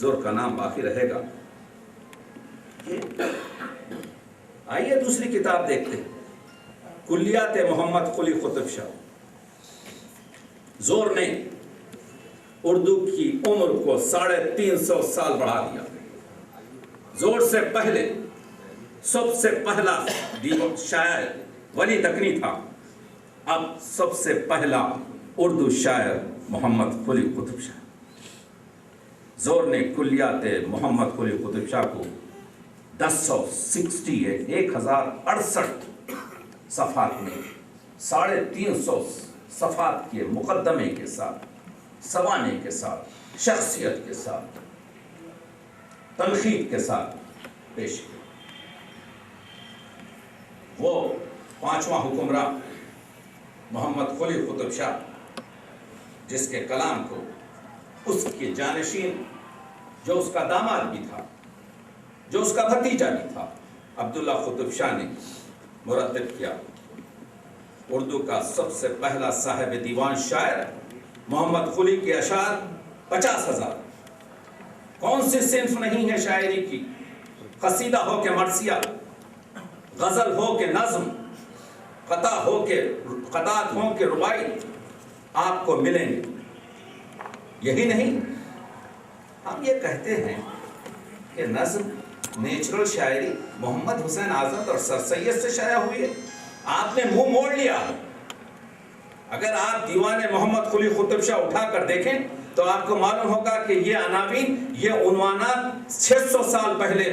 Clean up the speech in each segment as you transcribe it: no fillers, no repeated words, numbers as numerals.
زور کا نام باقی رہے گا. آئیے دوسری کتاب دیکھتے ہیں, کلیات محمد قلی قطب شاہ. زور نے اردو کی عمر کو 350 سال بڑھا دیا. زور سے پہلے سب سے پہلا شاعر ولی دکنی تھا, اب سب سے پہلا اردو شاعر محمد قلی قطب شاہ. زور نے کلیات محمد قلی قطب شاہ کو 1068 صفحات میں 350 صفحات کے مقدمے کے ساتھ, سوانے کے ساتھ, شخصیت کے ساتھ, تنقید کے ساتھ پیش کیا. وہ 5واں حکمراں محمد قلی قطب شاہ, جس کے کلام کو اس کے جانشین, جو اس کا داماد بھی تھا, جو اس کا بھتیجا بھی تھا, عبداللہ قطب شاہ نے مرتب کیا. اردو کا سب سے پہلا صاحب دیوان شاعر محمد قلی کے اشعار 50,000. کون سی صنف نہیں ہے شاعری کی, قصیدہ ہو کہ مرثیہ, غزل ہو کہ نظم, قطعات ہو کہ رباعی, آپ کو ملیں گے. یہی نہیں, ہم یہ کہتے ہیں کہ نظم نیچرل شاعری محمد حسین آزاد اور سر سید سے شائع ہوئی ہے. آپ نے منہ موڑ لیا. اگر آپ دیوان محمد قلی قطب شاہ اٹھا کر دیکھیں تو آپ کو معلوم ہوگا کہ یہ عناوین, یہ عنوانات 600 سال پہلے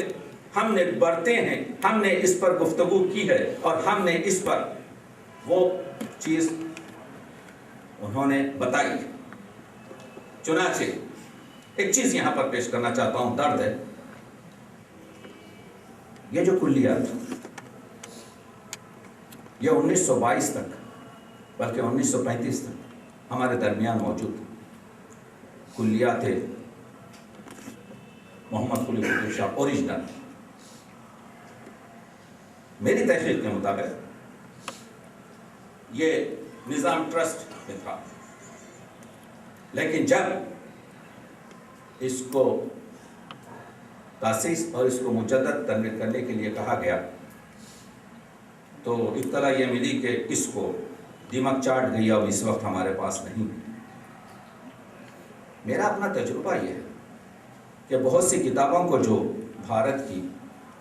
ہم نے برتے ہیں, ہم نے اس پر گفتگو کی ہے, اور ہم نے اس پر وہ چیز انہوں نے بتائی. چنانچہ ایک چیز یہاں پر پیش کرنا چاہتا ہوں, درد ہے. یہ جو کلیات یہ 1922 تک, بلکہ 1935 تک ہمارے درمیان موجود تھی. کلیات محمد قلی قطب شاہ اوریجنل میری تحقیق کے مطابق یہ نظام ٹرسٹ میں تھا, لیکن جب اس کو تاسیس اور اس کو مجدد تنویر کرنے کے لیے کہا گیا تو اطلاع یہ ملی کہ اس کو دماغ چاٹ گئی اور اس وقت ہمارے پاس نہیں. میرا اپنا تجربہ یہ ہے کہ بہت سی کتابوں کو جو بھارت کی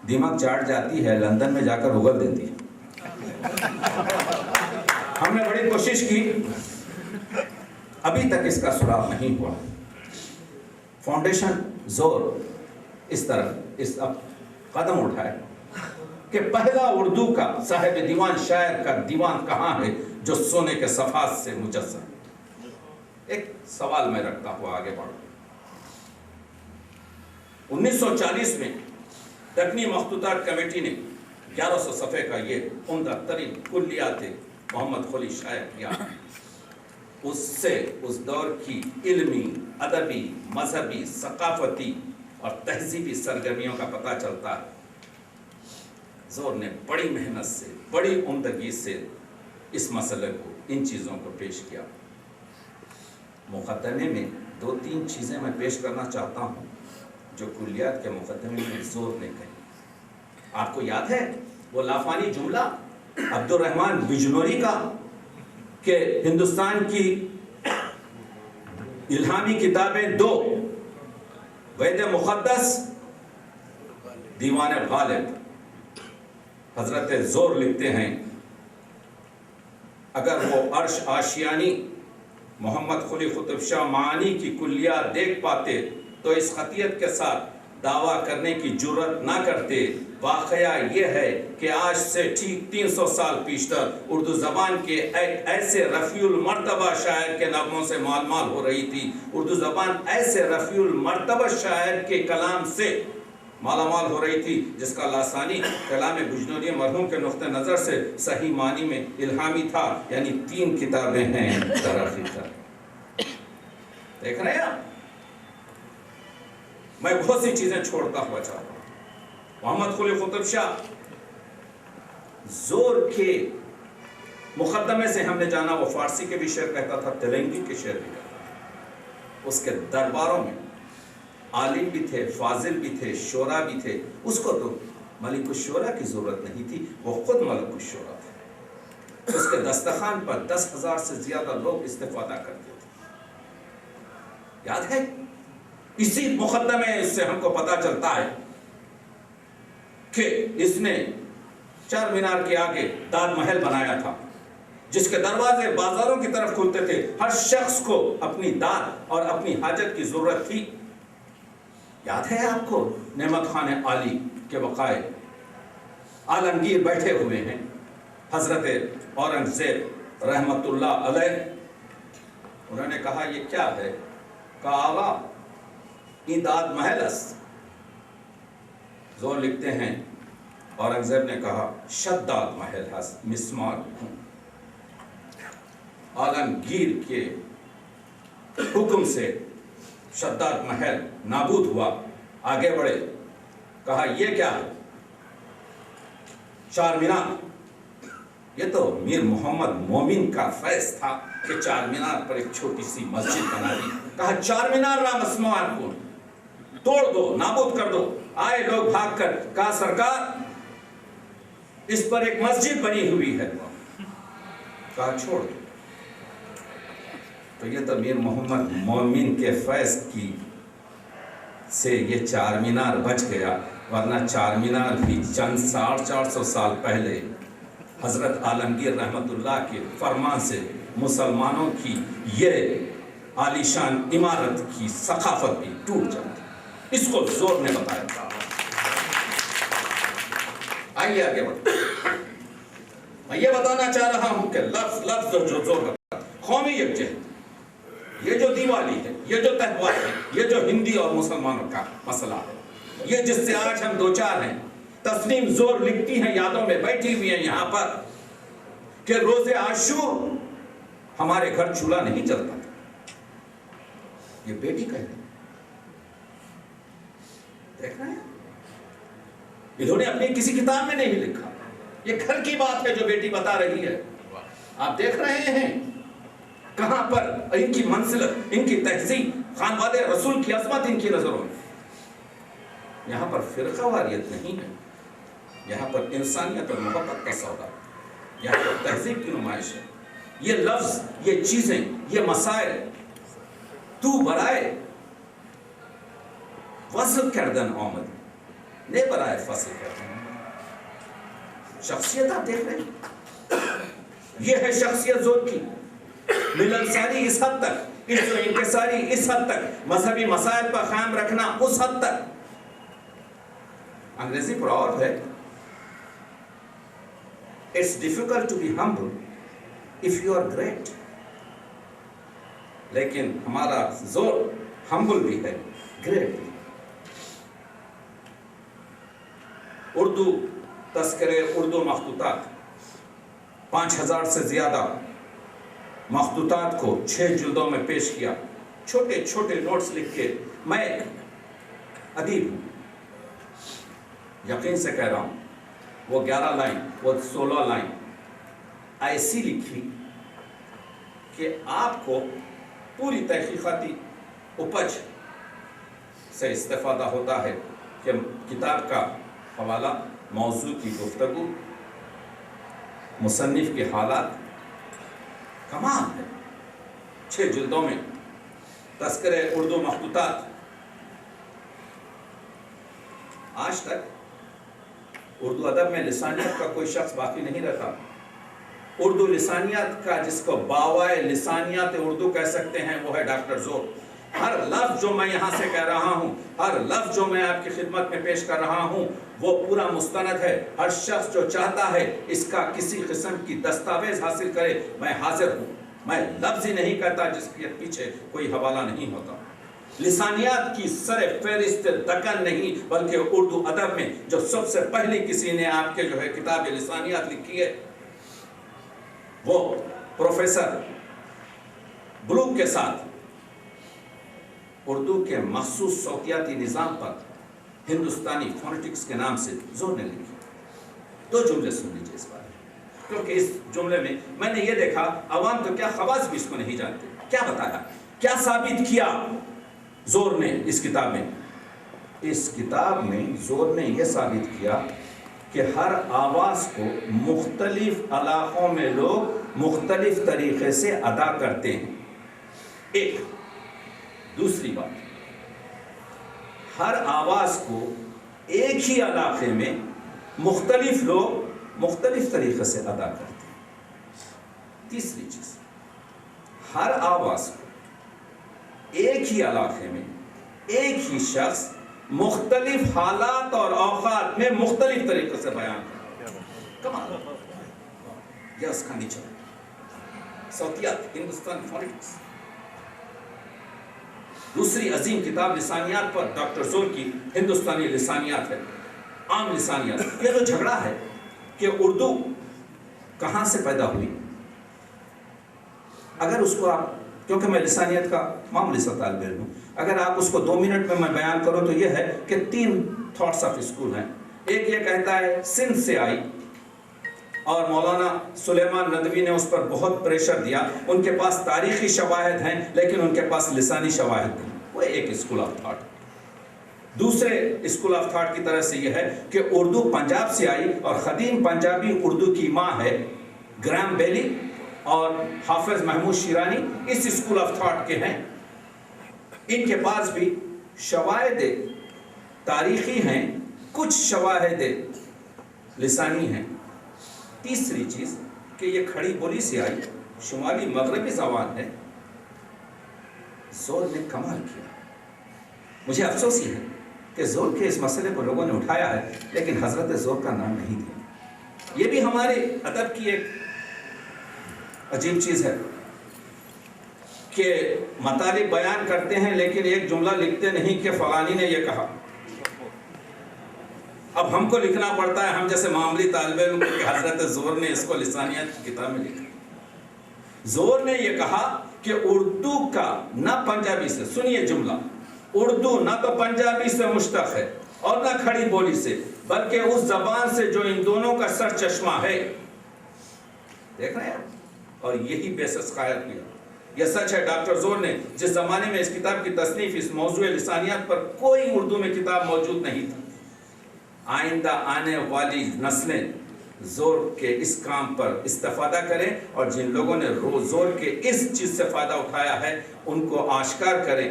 دماغ چاٹ جاتی ہے, لندن میں جا کر اگل دیتی ہے. ہم نے بڑی کوشش کی, ابھی تک اس کا سراغ نہیں ہوا. فاؤنڈیشن زور اس طرف اس اب قدم اٹھائے کہ پہلا اردو کا صاحب دیوان شاعر کا دیوان کہاں ہے جو سونے کے صفحات سے مجسم. ایک سوال میں رکھتا ہوں, آگے بڑھو. 1940 میں دکنی مخطوطات کمیٹی نے 1100 صفحے کا یہ عمدہ ترین کلیات محمد قلی شائع کیا. اس سے اس دور کی علمی, ادبی, مذہبی, ثقافتی اور تہذیبی سرگرمیوں کا پتہ چلتا ہے. زور نے بڑی محنت سے, بڑی عمدگی سے اس مسئلے کو, ان چیزوں کو پیش کیا. مقدمے میں 2-3 چیزیں میں پیش کرنا چاہتا ہوں جو کلیات کے مقدمے میں زور نے کہی. آپ کو یاد ہے وہ لافانی جملہ عبد الرحمن بجنوری کا کہ ہندوستان کی الہامی کتابیں 2, وید مقدس, دیوان غالب. حضرت زور لکھتے ہیں اگر وہ عرش آشیانی محمد قلی قطب شاہ معانی کی کلیات دیکھ پاتے تو اس خطیت کے ساتھ دعویٰ کرنے کی جرت نہ کرتے. واقعہ یہ ہے کہ آج سے ٹھیک 300 سال پیشتر اردو زبان کے ایک ایسے رفیع المرتبہ شاعر کے نغموں سے مال مال ہو رہی تھی. اردو زبان ایسے رفیع المرتبہ شاعر کے کلام سے مالا مال ہو رہی تھی جس کا لاسانی کلام بجنوری مرحوم کے نقطہ نظر سے صحیح معنی میں الہامی تھا. یعنی 3 کتابیں ہیں در حقیقت. دیکھ رہے ہیں, میں بہت سی چیزیں چھوڑتا ہوا چاہتا ہوں. محمد قلی قطب شاہ زور کے مقدمے سے ہم نے جانا وہ فارسی کے بھی شعر کہتا تھا, تیلنگی کے شعر بھی کہتا تھا. اس کے درباروں میں عالم بھی تھے، فاضل بھی تھے، شعرا بھی تھے. اس کو تو ملک الشعرا کی ضرورت نہیں تھی، وہ خود ملک الشعرا تھے. اس کے دسترخوان پر 10,000 سے زیادہ لوگ استفادہ کرتے تھے. یاد ہے؟ اسی مقدمے سے ہم کو پتا چلتا ہے کہ اس نے چار مینار کے آگے داد محل بنایا تھا، جس کے دروازے بازاروں کی طرف کھلتے تھے. ہر شخص کو اپنی داد اور اپنی حاجت کی ضرورت تھی. یاد ہے آپ کو نعمت خان عالی کے وقائع؟ عالمگیر بیٹھے ہوئے ہیں، حضرت اورنگزیب رحمت اللہ علیہ. انہوں نے کہا یہ کیا ہے؟ کہا آقا یہ داد محل است. زور لکھتے ہیں اورنگزیب نے کہا شداد محل ہست مسمار ہوں. عالمگیر کے حکم سے شداد محل نابود ہوا. آگے بڑھے، کہا یہ کیا ہے؟ چار مینار. یہ تو میر محمد مومن کا فیض تھا کہ چار مینار پر ایک چھوٹی سی مسجد بنا دی. کہا چار مینار را مسمار کن، توڑ دو، نابود کر دو. آئے لوگ بھاگ کر، کہا سرکار اس پر ایک مسجد بنی ہوئی ہے. کہا چھوڑ دو. تو یہ تو میر محمد مومن کے فیض کی سے یہ چار مینار بچ گیا، ورنہ چار مینار بھی چند 450 سال پہلے حضرت عالمگیر رحمت اللہ کے فرمان سے مسلمانوں کی یہ عالیشان عمارت کی ثقافت بھی ٹوٹ جاتی. اس کو زور نے بتایا تھا. آئیے آگے بڑھتے. میں یہ بتانا چاہ رہا ہوں کہ لفظ جو زور بتا قومی یکجہتی، یہ جو دیوالی ہے، یہ جو تہوار ہے، یہ جو ہندی اور مسلمانوں کا مسئلہ ہے، یہ جس سے آج ہم دو چار ہیں. تسنیم زور لکھتی ہیں، یادوں میں بیٹھی ہوئی ہیں یہاں پر، کہ روز عاشور ہمارے گھر چولہا نہیں جلتا تھا. یہ بیٹی کہہ رہی، دیکھ رہے ہیں؟ انہوں نے اپنی کسی کتاب میں نہیں لکھا، یہ گھر کی بات ہے جو بیٹی بتا رہی ہے. آپ دیکھ رہے ہیں کہاں پر ان کی منزلت، ان کی تہذیب، خانوادہ رسول کی عظمت ان کی نظروں میں. یہاں پر فرقہ واریت نہیں ہے، یہاں پر انسانیت اور محبت کا سودا، یہاں پر تہذیب کی نمائش ہے. یہ لفظ، یہ چیزیں، یہ مسائل تو برائے وصل کردن آمد نے برائے فصل کردن. شخصیت آپ دیکھ رہے ہیں، یہ ہے شخصیت زور کی. ملن ساری اس حد تک، اس انکساری اس حد تک، مذہبی مسائل پر قائم رکھنا اس حد تک. انگریزی پراورب ہے It's difficult to be humble if you are great. لیکن ہمارا زور ہمبل بھی ہے، گریٹ بھی. اردو تذکرے، اردو مخطوطات، 5000 سے زیادہ مخطوطات کو 6 جلدوں میں پیش کیا. چھوٹے چھوٹے نوٹس لکھ کے. میں ایک ادیب ہوں، یقین سے کہہ رہا ہوں. وہ 11 لائن، وہ 16 لائن ایسی لکھی کہ آپ کو پوری تحقیقاتی اپج سے استفادہ ہوتا ہے کہ کتاب کا حوالہ، موضوع کی گفتگو، مصنف کے حالات، کمال ہے. 6 جلدوں میں تذکرے اردو مخطوطات. آج تک اردو ادب میں لسانیت کا کوئی شخص باقی نہیں رہتا. اردو لسانیت کا جس کو باوائے لسانیات اردو کہہ سکتے ہیں وہ ہے ڈاکٹر زور. ہر لفظ جو میں یہاں سے کہہ رہا ہوں، ہر لفظ جو میں آپ کی خدمت میں پیش کر رہا ہوں، وہ پورا مستند ہے. ہر شخص جو چاہتا ہے اس کا کسی قسم کی دستاویز حاصل کرے، میں حاضر ہوں. میں لفظ ہی نہیں کہتا جس کے پیچھے کوئی حوالہ نہیں ہوتا. لسانیات کی سر فہرست دکن نہیں، بلکہ اردو ادب میں جو سب سے پہلی کسی نے آپ کے جو ہے کتاب لسانیات لکھی ہے، وہ پروفیسر بلوک کے ساتھ اردو کے مخصوص صوتیاتی نظام پر ہندوستانی فونیٹکس کے نام سے زور نے لکھی. 2 جملے سن لیجیے اس بارے، کیونکہ اس جملے میں نے یہ دیکھا عوام تو کیا خواص بھی اس کو نہیں جانتے. کیا بتایا، کیا ثابت کیا زور نے اس کتاب میں؟ اس کتاب میں زور نے یہ ثابت کیا کہ ہر آواز کو مختلف علاقوں میں لوگ مختلف طریقے سے ادا کرتے ہیں. ایک دوسری بات، ہر آواز کو ایک ہی علاقے میں مختلف لوگ مختلف طریقے سے ادا کرتے ہیں. تیسری چیز، ہر آواز کو ایک ہی علاقے میں ایک ہی شخص مختلف حالات اور اوقات میں مختلف طریقے سے بیان کرتا ہے. کمال، یہ اس کا نیچر. صوتیات، ہندوستان فونیٹکس. دوسری عظیم کتاب لسانیات پر ڈاکٹر زور کی ہندوستانی لسانیات ہے، عام لسانیات. یہ جو جھگڑا ہے کہ اردو کہاں سے پیدا ہوئی، اگر اس کو آپ، کیونکہ میں لسانیات کا معمولی سا طالب علم ہوں، اگر آپ اس کو 2 منٹ میں بیان کروں تو یہ ہے کہ 3 تھاٹس آف اسکول ہیں. ایک یہ کہتا ہے سندھ سے آئی، اور مولانا سلیمان ندوی نے اس پر بہت پریشر دیا. ان کے پاس تاریخی شواہد ہیں لیکن ان کے پاس لسانی شواہد نہیں. وہ ایک اسکول آف تھاٹ. دوسرے اسکول آف تھاٹ کی طرف سے یہ ہے کہ اردو پنجاب سے آئی اور قدیم پنجابی اردو کی ماں ہے. گرام بیلی اور حافظ محمود شیرانی اس اسکول آف تھاٹ کے ہیں. ان کے پاس بھی شواہد تاریخی ہیں، کچھ شواہد لسانی ہیں. تیسری چیز کہ یہ کھڑی بولی سے آئی، شمالی مغربی زبان ہے. زور نے کمال کیا. مجھے افسوس یہ ہے کہ زور کے اس مسئلے کو لوگوں نے اٹھایا ہے لیکن حضرت زور کا نام نہیں دیا. یہ بھی ہمارے ادب کی ایک عجیب چیز ہے کہ مطالب بیان کرتے ہیں لیکن ایک جملہ لکھتے نہیں کہ فلانی نے یہ کہا. اب ہم کو لکھنا پڑتا ہے، ہم جیسے معمولی طالب علم، کہ حضرت زور نے اس کو لسانیات کی کتاب میں لکھا. زور نے یہ کہا کہ اردو کا نہ پنجابی سے، سنیے جملہ، اردو نہ تو پنجابی سے مشتق ہے اور نہ کھڑی بولی سے، بلکہ اس زبان سے جو ان دونوں کا سر چشمہ ہے. دیکھ رہے ہیں؟ اور یہی بیسس قائل کیا. یہ سچ ہے. ڈاکٹر زور نے جس زمانے میں اس کتاب کی تصنیف، اس موضوع لسانیات پر کوئی اردو میں کتاب موجود نہیں تھا. آئندہ آنے والی نسلیں زور کے اس کام پر استفادہ کریں اور جن لوگوں نے زور کے اس چیز سے فائدہ اٹھایا ہے ان کو آشکار کریں.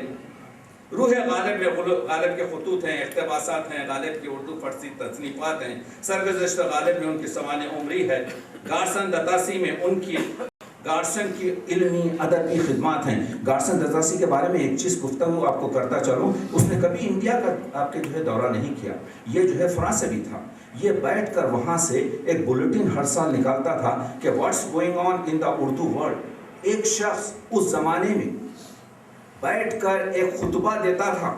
روح غالب میں غالب کے خطوط ہیں، اقتباسات ہیں، غالب کی اردو فارسی تصنیفات ہیں، سرگزشت غالب میں ان کی سوانح عمری ہے، گارسن دتاسی میں ان کی گارسن کی علمی ادبی خدمات ہیں. گارسن دتاسی کے بارے میں ایک چیز گفتگو آپ کو کرتا چلوں، اس نے کبھی انڈیا کا آپ کے جو ہے دورہ نہیں کیا. یہ جو ہے فرانس سے بھی تھا. یہ بیٹھ کر وہاں سے ایک بلیٹن ہر سال نکالتا تھا کہ what's going on in the Urdu world. ایک شخص اس زمانے میں بیٹھ کر ایک خطبہ دیتا تھا.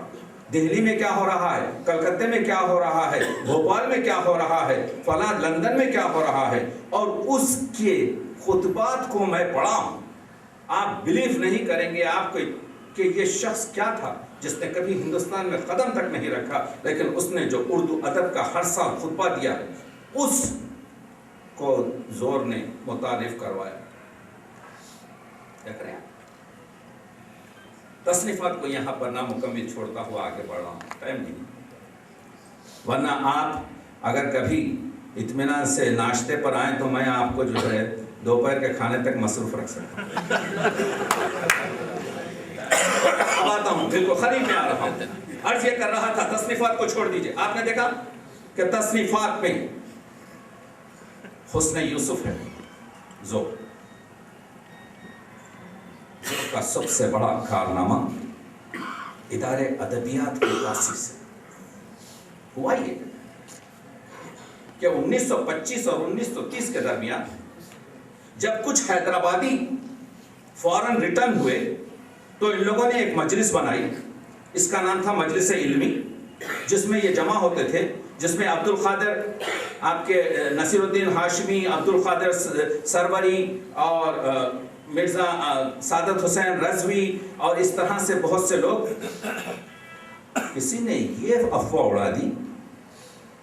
دہلی میں کیا ہو رہا ہے، کلکتے میں کیا ہو رہا ہے، بھوپال میں کیا ہو رہا ہے، فلاں لندن میں کیا ہو رہا ہے. اور اس کے خطبات کو میں پڑھا ہوں. آپ بلیف نہیں کریں گے آپ کو کہ یہ شخص کیا تھا جس نے کبھی ہندوستان میں قدم تک نہیں رکھا، لیکن اس نے جو اردو ادب کا ہر سال خطبہ دیا ہے اس کو زور نے متعارف کروایا. دیکھ رہے ہیں؟ تصنیفات کو یہاں پر نامکمل چھوڑتا ہوا آگے بڑھ رہا ہوں، ٹائم نہیں. ورنہ آپ اگر کبھی اطمینان سے ناشتے پر آئیں تو میں آپ کو جو ہے دوپہر کے کھانے تک مصروف رکھ سکتا ہوں. اب آتا ہوں، بالکل قریب میں آ رہا ہوں. عرض یہ کر رہا تھا تصنیفات کو چھوڑ دیجئے. آپ نے دیکھا کہ تصنیفات میں حسن یوسف ہے. زور کا سب سے بڑا کارنامہ ادارے ادبیات کی تاسیس سے ہوا یہ کہ 1925 اور 1930 کے درمیان جب کچھ حیدرآبادی فورن ریٹرن ہوئے تو ان لوگوں نے ایک مجلس بنائی. اس کا نام تھا مجلس علمی، جس میں یہ جمع ہوتے تھے، جس میں عبد القادر، آپ کے نصیر الدین ہاشمی، عبد القادر سروری اور مرزا سعادت حسین رضوی اور اس طرح سے بہت سے لوگ. کسی نے یہ افواہ اڑا دی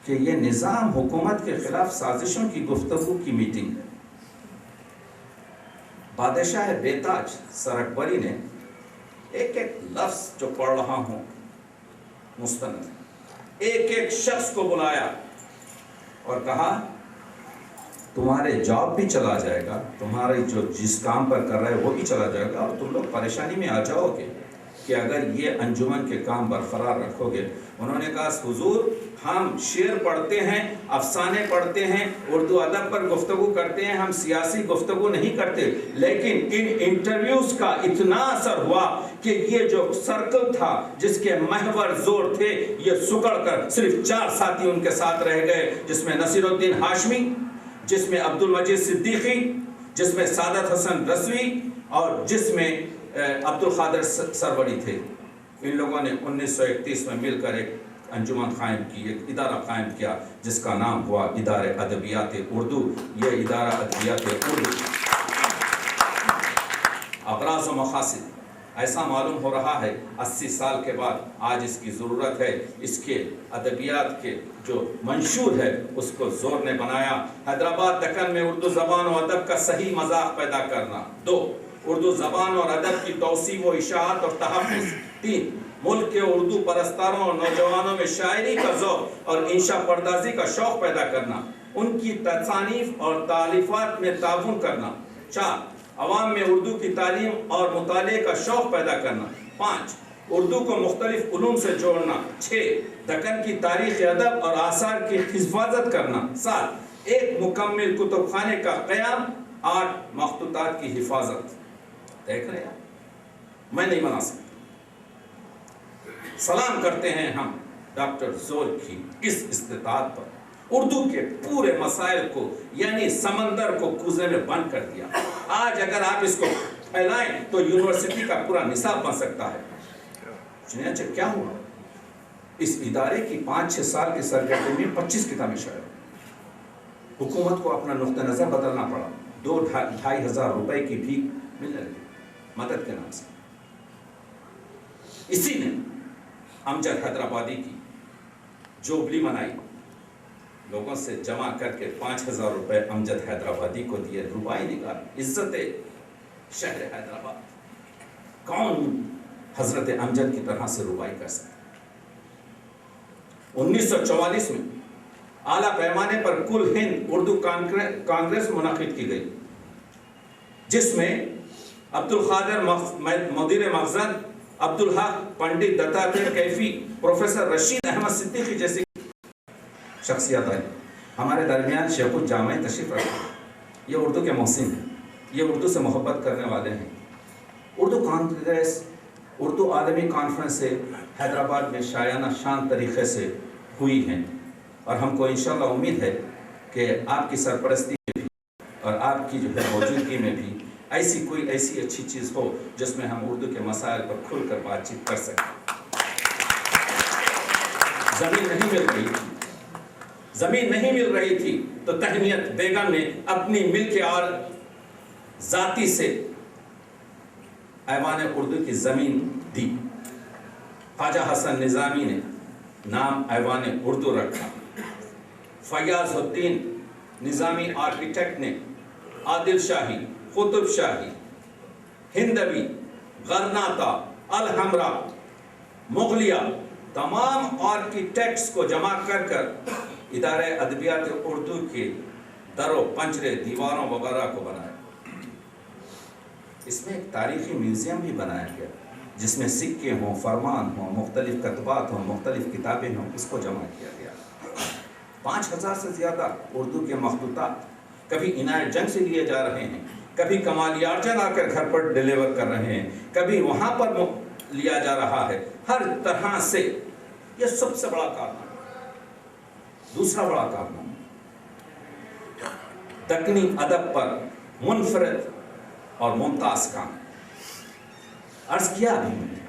کہ یہ نظام حکومت کے خلاف سازشوں کی گفتگو کی میٹنگ ہے. بادشاہ بے تاج سر اکبری نے ایک ایک لفظ جو پڑھ رہا ہوں مستند ایک ایک شخص کو بلایا اور کہا تمہارے جاب بھی چلا جائے گا، تمہارے جو جس کام پر کر رہے وہ بھی چلا جائے گا، اور تم لوگ پریشانی میں آ جاؤ گے کہ اگر یہ انجمن کے کام برقرار رکھو گے۔ انہوں نے کہا حضور ہم شعر پڑھتے ہیں، افسانے پڑھتے ہیں، اردو ادب پر گفتگو کرتے ہیں، ہم سیاسی گفتگو نہیں کرتے، لیکن ان انٹرویوز کا اتنا اثر ہوا کہ یہ جو سرکل تھا جس کے محور زور تھے یہ سکڑ کر صرف 4 ساتھی ان کے ساتھ رہ گئے، جس میں نصیر الدین ہاشمی، جس میں عبد المجید صدیقی، جس میں سعادت حسن رضوی، اور جس میں عبد القادر سروری تھے۔ ان لوگوں نے 1931 میں مل کر ایک انجمن قائم کی، ایک ادارہ قائم کیا جس کا نام ہوا ادارہ ادبیات اردو۔ یہ ادارہ ادبیات اردو اغراض و مقاصد ایسا معلوم ہو رہا ہے 80 سال کے بعد آج اس کی ضرورت ہے، اس کے ادبیات کے جو منشور ہے اس کو زور نے بنایا۔ حیدرآباد دکن میں اردو زبان و ادب کا صحیح مذاق پیدا کرنا۔ 2، اردو زبان اور ادب کی توسیع و اشاعت اور تحفظ۔ 3، ملک کے اردو پرستاروں اور نوجوانوں میں شاعری کا ذوق اور انشا پردازی کا شوق پیدا کرنا، ان کی تصانیف اور تالیفات میں تعاون کرنا۔ 4، عوام میں اردو کی تعلیم اور مطالعے کا شوق پیدا کرنا۔ 5، اردو کو مختلف علوم سے جوڑنا۔ 6، دکن کی تاریخ ادب اور آثار کی حفاظت کرنا۔ 7، ایک مکمل کتب خانے کا قیام۔ 8، مخطوطات کی حفاظت۔ دیکھ رہے ہیں میں نہیں بنا سکتا۔ سلام کرتے ہیں ہم ڈاکٹر زور کی اس استطاعت پر، اردو کے پورے مسائل کو یعنی سمندر کو کوزے میں بند کر دیا۔ آج اگر آپ اس کو پھیلائیں تو یونیورسٹی کا پورا نصاب بن سکتا ہے۔ چنانچہ کیا ہوا؟ اس ادارے کی 5-6 سال کی سرگرمی میں 25 کتابیں شائع۔ حکومت کو اپنا نقطہ نظر بدلنا پڑا، 2-2.5 ہزار روپے کی بھی ملنے لگی مدد کے نام سے۔ اسی نے امجد حیدرآبادی کی جوبلی منائی، لوگوں سے جمع کر کے 5,000 روپے امجد حیدرآبادی کو دیے، روبائی نگار عزت شہر حیدرآباد۔ کون حضرت امجد کی طرح سے روبائی کر سکتا؟ 1944 میں اعلیٰ پیمانے پر کل ہند اردو کانگریس منعقد کی گئی، جس میں عبد القادر مدیر مخزن، عبدالحق پنڈت دتاتریہ کیفی، پروفیسر رشید احمد صدیقی جیسی شخصیات آئی۔ ہمارے درمیان شیخ الجامع تشریف رکھتے، یہ اردو کے محسن ہیں، یہ اردو سے محبت کرنے والے ہیں۔ اردو کانگریس، اردو عالمی کانفرنس سے حیدرآباد میں شایانہ شان طریقے سے ہوئی ہیں، اور ہم کو انشاءاللہ امید ہے کہ آپ کی سرپرستی میں بھی اور آپ کی جو ہے موجودگی میں بھی کوئی ایسی اچھی چیز ہو جس میں ہم اردو کے مسائل پر کھل کر بات چیت کر سکیں۔ زمین نہیں مل رہی تھی تو تہنیت بیگم نے اپنی ملک اور ذاتی سے ایوان اردو کی زمین دی۔ خواجہ حسن نظامی نے نام ایوان اردو رکھا۔ فیاض الدین نظامی آرکیٹیکٹ نے عادل شاہی، قطب شاہی، ہندوی، غرناطہ، الحمرا، مغلیہ تمام آرکیٹیکٹس کو جمع کر کر ادارے ادبیات اردو کے درو پنجرے دیواروں وغیرہ کو بنایا۔ اس میں ایک تاریخی میوزیم بھی بنایا گیا جس میں سکے ہوں، فرمان ہوں، مختلف کتبات ہوں، مختلف کتابیں ہوں، اس کو جمع کیا گیا۔ 5,000 سے زیادہ اردو کے مخطوطات کبھی عنایت جنگ سے لیے جا رہے ہیں، کبھی کمال یارجن آ کر گھر پر ڈیلیور کر رہے ہیں، کبھی وہاں پر لیا جا رہا ہے۔ ہر طرح سے یہ سب سے بڑا کارنامہ۔ دوسرا بڑا کارنامہ دکنی ادب پر منفرد اور ممتاز کام۔ عرض کیا ابھی میں نے،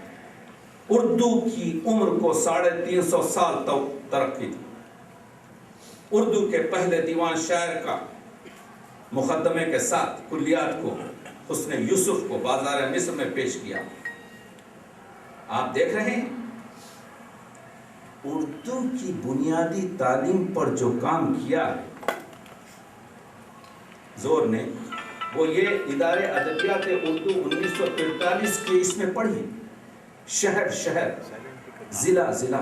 اردو کی عمر کو 350 سال ترقی تھی۔ اردو کے پہلے دیوان شاعر کا مقدمے کے ساتھ کلیات کو حسن یوسف کو بازار مصر میں پیش کیا۔ آپ دیکھ رہے ہیں اردو کی بنیادی تعلیم پر جو کام کیا ہے زور نے، وہ یہ ادارے ادبیات اردو 1943 کے اس میں پڑھی، شہر شہر، ضلع ضلع،